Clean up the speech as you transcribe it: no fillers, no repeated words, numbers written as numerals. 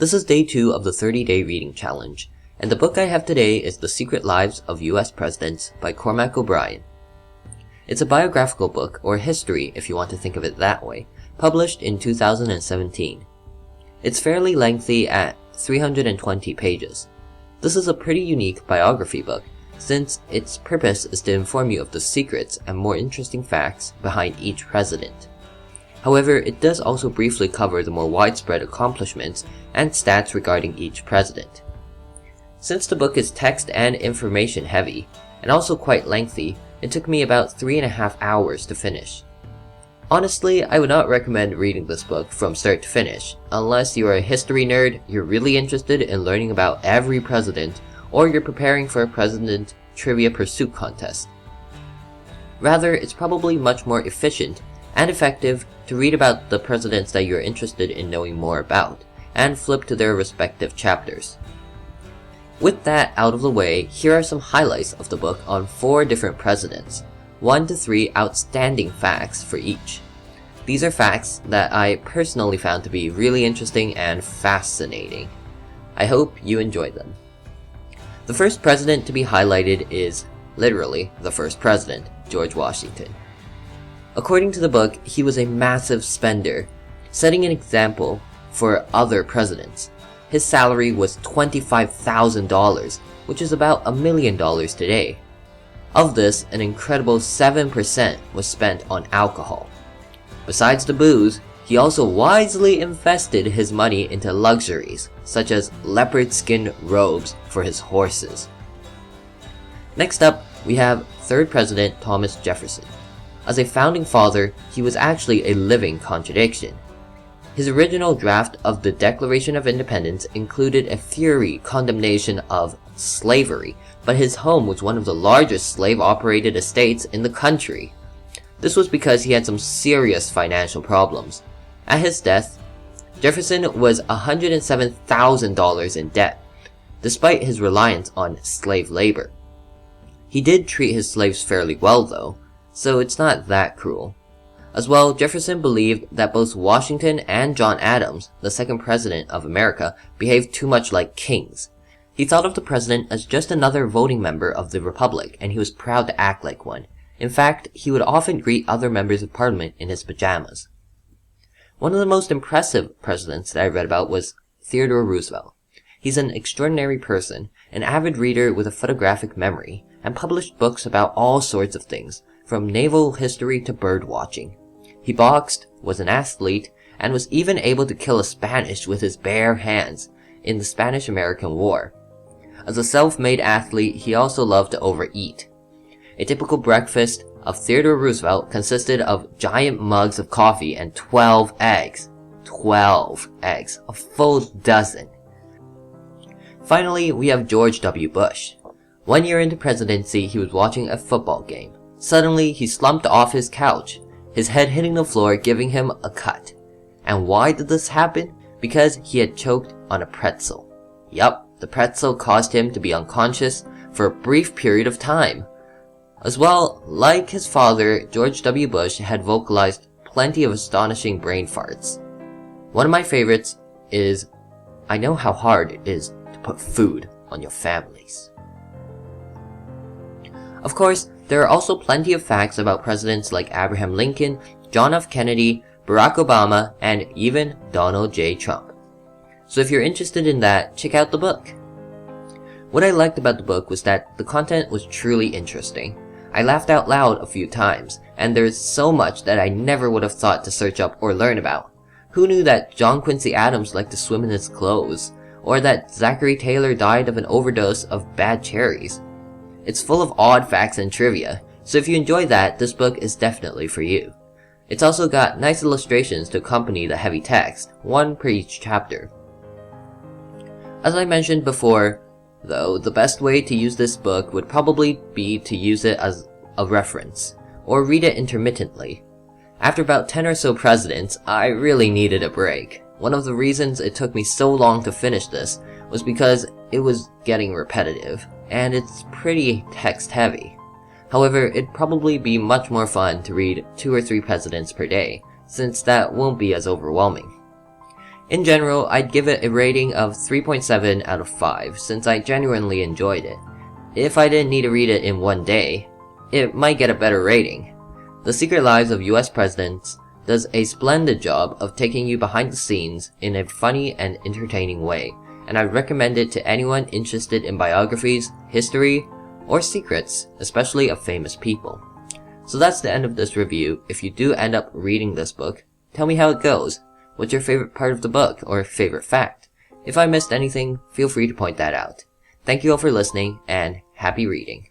This is day 2 of the 30-day reading challenge, and the book I have today is The Secret Lives of US Presidents by Cormac Brien. It's a biographical book, or history if you want to think of it that way, published in 2017. It's fairly lengthy at 320 pages. This is a pretty unique biography book, since its purpose is to inform you of the secrets and more interesting facts behind each president. However, it does also briefly cover the more widespread accomplishments and stats regarding each president. Since the book is text and information heavy, and also quite lengthy, it took me about 3.5 hours to finish. Honestly, I would not recommend reading this book from start to finish, unless you are a history nerd, you're really interested in learning about every president, or you're preparing for a president trivia pursuit contest. Rather, it's probably much more efficient and effective to read about the presidents that you're interested in knowing more about, and flip to their respective chapters. With that out of the way, here are some highlights of the book on 4 different presidents, 1 to 3 outstanding facts for each. These are facts that I personally found to be really interesting and fascinating. I hope you enjoyed them. The first president to be highlighted is, literally, the first president, George Washington. According to the book, he was a massive spender, setting an example for other presidents. His salary was $25,000, which is about $1 million today. Of this, an incredible 7% was spent on alcohol. Besides the booze, he also wisely invested his money into luxuries, such as leopard skin robes for his horses. Next up, we have 3rd President Thomas Jefferson. As a founding father, he was actually a living contradiction. His original draft of the Declaration of Independence included a fiery condemnation of slavery, but his home was one of the largest slave-operated estates in the country. This was because he had some serious financial problems. At his death, Jefferson was $107,000 in debt, despite his reliance on slave labor. He did treat his slaves fairly well though, so it's not that cruel. As well, Jefferson believed that both Washington and John Adams, the 2nd President of America, behaved too much like kings. He thought of the president as just another voting member of the Republic, and he was proud to act like one. In fact, he would often greet other members of Parliament in his pajamas. One of the most impressive presidents that I read about was Theodore Roosevelt. He's an extraordinary person, an avid reader with a photographic memory, and published books about all sorts of things, from naval history to bird watching. He boxed, was an athlete, and was even able to kill a Spanish with his bare hands in the Spanish-American War. As a self-made athlete, he also loved to overeat. A typical breakfast of Theodore Roosevelt consisted of giant mugs of coffee and 12 eggs. 12 eggs. A full dozen. Finally, we have George W. Bush. 1 year into presidency, he was watching a football game. Suddenly, he slumped off his couch, his head hitting the floor, giving him a cut. And why did this happen? Because he had choked on a pretzel. Yup, the pretzel caused him to be unconscious for a brief period of time. As well, like his father, George W. Bush had vocalized plenty of astonishing brain farts. One of my favorites is, "I know how hard it is to put food on your families." Of course, there are also plenty of facts about presidents like Abraham Lincoln, John F. Kennedy, Barack Obama, and even Donald J. Trump. So if you're interested in that, check out the book. What I liked about the book was that the content was truly interesting. I laughed out loud a few times, and there's so much that I never would have thought to search up or learn about. Who knew that John Quincy Adams liked to swim in his clothes? Or that Zachary Taylor died of an overdose of bad cherries? It's full of odd facts and trivia, so if you enjoy that, this book is definitely for you. It's also got nice illustrations to accompany the heavy text, 1 per each chapter. As I mentioned before, though, the best way to use this book would probably be to use it as a reference, or read it intermittently. After about 10 or so presidents, I really needed a break. One of the reasons it took me so long to finish this was because it was getting repetitive, and it's pretty text heavy. However, it'd probably be much more fun to read 2 or 3 presidents per day, since that won't be as overwhelming. In general, I'd give it a rating of 3.7 out of 5 since I genuinely enjoyed it. If I didn't need to read it in one day, it might get a better rating. The Secret Lives of US Presidents does a splendid job of taking you behind the scenes in a funny and entertaining way, and I recommend it to anyone interested in biographies, history, or secrets, especially of famous people. So that's the end of this review. If you do end up reading this book, tell me how it goes. What's your favorite part of the book, or favorite fact? If I missed anything, feel free to point that out. Thank you all for listening, and happy reading.